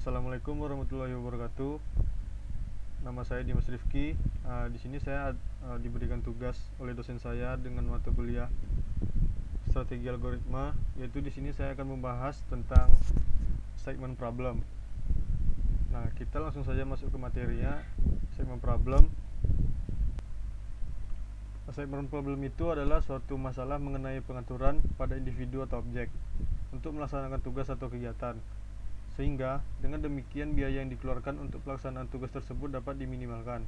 Assalamualaikum warahmatullahi wabarakatuh. Nama saya Dimas Rifki. Di sini saya diberikan tugas oleh dosen saya dengan mata kuliah strategi algoritma, yaitu di sini saya akan membahas tentang segment problem. Nah, kita langsung saja masuk ke materinya. Segment problem. Segment problem itu adalah suatu masalah mengenai pengaturan pada individu atau objek untuk melaksanakan tugas atau kegiatan, sehingga dengan demikian biaya yang dikeluarkan untuk pelaksanaan tugas tersebut dapat diminimalkan.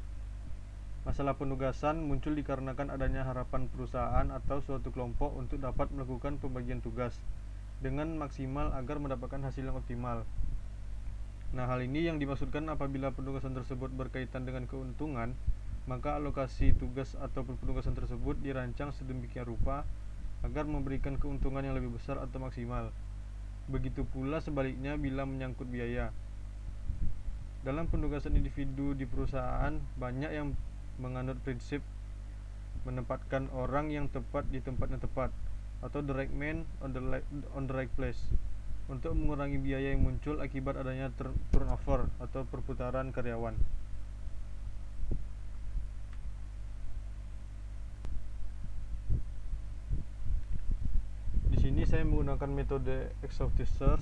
Masalah penugasan muncul dikarenakan adanya harapan perusahaan atau suatu kelompok untuk dapat melakukan pembagian tugas dengan maksimal agar mendapatkan hasil yang optimal. Nah, hal ini yang dimaksudkan apabila penugasan tersebut berkaitan dengan keuntungan, maka alokasi tugas atau penugasan tersebut dirancang sedemikian rupa agar memberikan keuntungan yang lebih besar atau maksimal. Begitu pula sebaliknya bila menyangkut biaya. Dalam penugasan individu di perusahaan, banyak yang menganut prinsip menempatkan orang yang tepat di tempat yang tepat, atau the right man on the right place, untuk mengurangi biaya yang muncul akibat adanya turnover atau perputaran karyawan. Di sini saya menggunakan metode exhaustive search,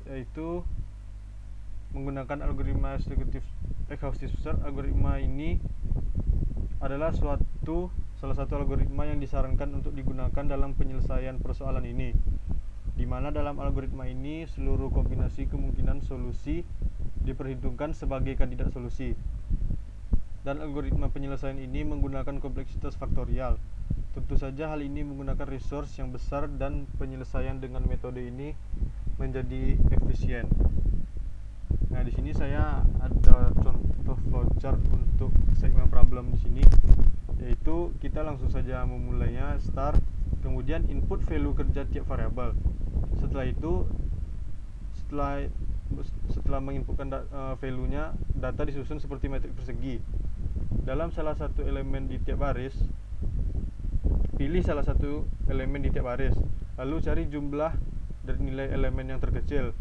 yaitu menggunakan algoritma exhaustive search. Algoritma ini adalah salah satu algoritma yang disarankan untuk digunakan dalam penyelesaian persoalan ini, di mana dalam algoritma ini seluruh kombinasi kemungkinan solusi diperhitungkan sebagai kandidat solusi, dan algoritma penyelesaian ini menggunakan kompleksitas faktorial. Tentu saja hal ini menggunakan resource yang besar dan penyelesaian dengan metode ini menjadi efisien. Nah, di sini saya ada contoh flowchart untuk segmen problem di sini, yaitu kita langsung saja memulainya start, kemudian input value kerja tiap variabel. Setelah itu, setelah menginputkan value-nya, data disusun seperti matriks persegi. Dalam salah satu elemen di tiap baris, pilih salah satu elemen di tiap baris, lalu cari jumlah dari nilai elemen yang terkecil.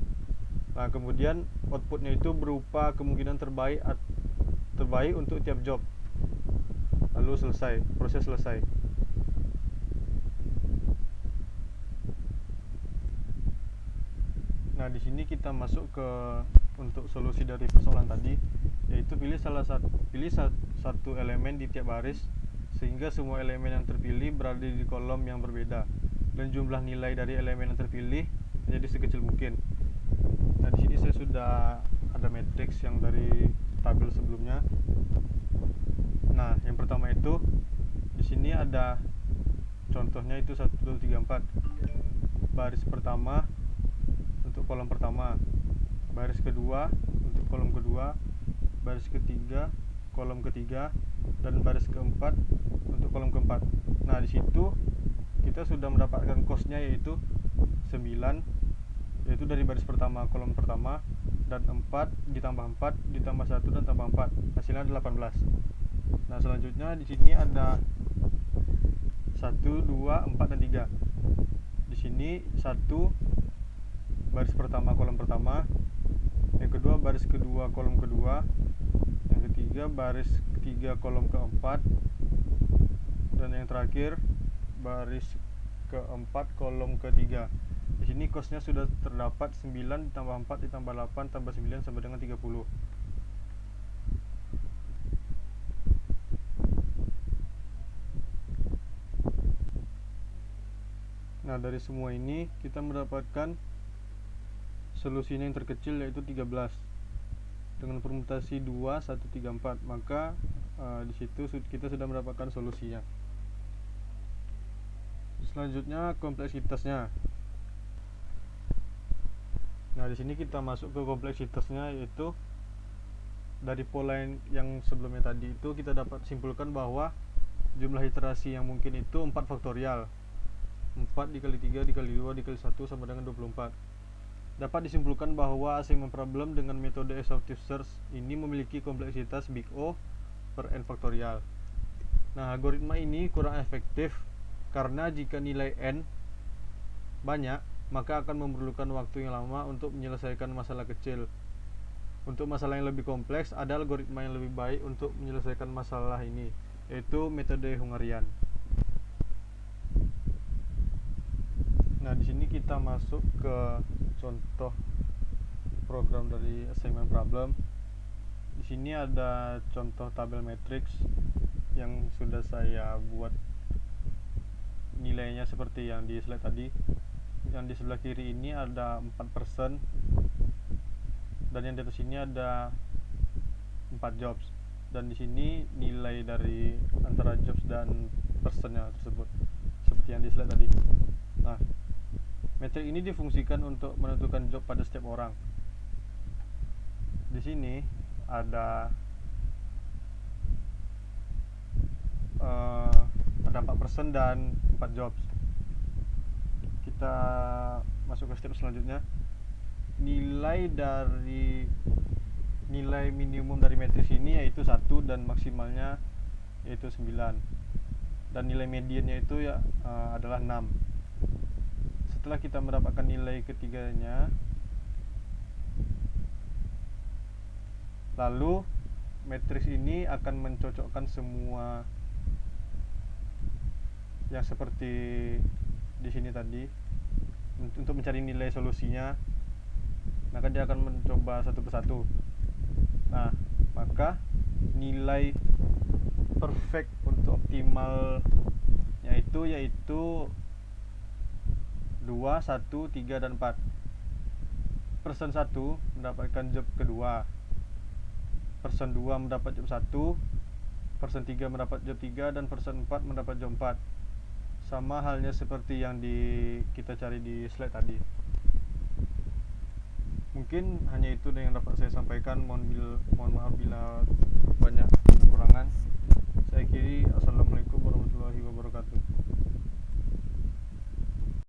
Nah, kemudian outputnya itu berupa kemungkinan terbaik untuk tiap job. Lalu selesai, proses selesai. Nah, di sini kita masuk ke untuk solusi dari persoalan tadi, yaitu pilih satu elemen di tiap baris sehingga semua elemen yang terpilih berada di kolom yang berbeda dan jumlah nilai dari elemen yang terpilih menjadi sekecil mungkin. Nah, di sini saya sudah ada matriks yang dari tabel sebelumnya. Nah, yang pertama itu di sini ada contohnya itu 1 2 3 4. Baris pertama untuk kolom pertama, baris kedua untuk kolom kedua, baris ketiga kolom ketiga, dan baris keempat untuk kolom keempat. Nah, di situ kita sudah mendapatkan costnya yaitu 9, yaitu dari baris pertama kolom pertama, dan 4 ditambah 4 ditambah 1 dan tambah 4, hasilnya ada 18. Nah, selanjutnya di sini ada 1 2 4 dan 3. Di sini 1 baris pertama kolom pertama, yang kedua baris kedua kolom kedua, yang ketiga baris ketiga kolom keempat, dan yang terakhir baris keempat kolom ketiga. Di sini costnya sudah terdapat 9 ditambah 4 ditambah 8 tambah 9 sama dengan 30. Nah, dari semua ini kita mendapatkan solusinya yang terkecil yaitu 13 dengan permutasi 2 1 3 4. Maka di situ kita sudah mendapatkan solusinya. Selanjutnya kompleksitasnya. Nah, di sini kita masuk ke kompleksitasnya, yaitu dari pola yang sebelumnya tadi itu kita dapat simpulkan bahwa jumlah iterasi yang mungkin itu 4 faktorial. 4 dikali 3 dikali 2 dikali 1 sama dengan 24. Dapat disimpulkan bahwa segment problem dengan metode exhaustive search ini memiliki kompleksitas big O per n faktorial. Nah, algoritma ini kurang efektif karena jika nilai n banyak, maka akan memerlukan waktu yang lama untuk menyelesaikan masalah kecil. Untuk masalah yang lebih kompleks, ada algoritma yang lebih baik untuk menyelesaikan masalah ini, yaitu metode Hungarian. Nah, di sini kita masuk ke contoh program dari assignment problem. Di sini ada contoh tabel matriks yang sudah saya buat nilainya seperti yang di slide tadi. Yang di sebelah kiri ini ada 4%, dan yang di atas ini ada 4 jobs, dan di sini nilai dari antara jobs dan personnya tersebut seperti yang di slide tadi. Nah, metrik ini difungsikan untuk menentukan job pada setiap orang. Di sini ada 4% dan 4 jobs. Kita masuk ke step selanjutnya. Nilai minimum dari matriks ini yaitu 1 dan maksimalnya yaitu 9, dan nilai mediannya itu adalah 6. Setelah kita mendapatkan nilai ketiganya, lalu matriks ini akan mencocokkan semua yang seperti di sini tadi untuk mencari nilai solusinya. Maka dia akan mencoba satu persatu. Nah, maka nilai perfect untuk optimal yaitu 2, 1, 3, dan 4. Person 1 mendapatkan job kedua, person 2 mendapat job 1, person 3 mendapat job 3, dan person 4 mendapat job 4. Sama halnya seperti yang kita cari di slide tadi. Mungkin hanya itu yang dapat saya sampaikan. Mohon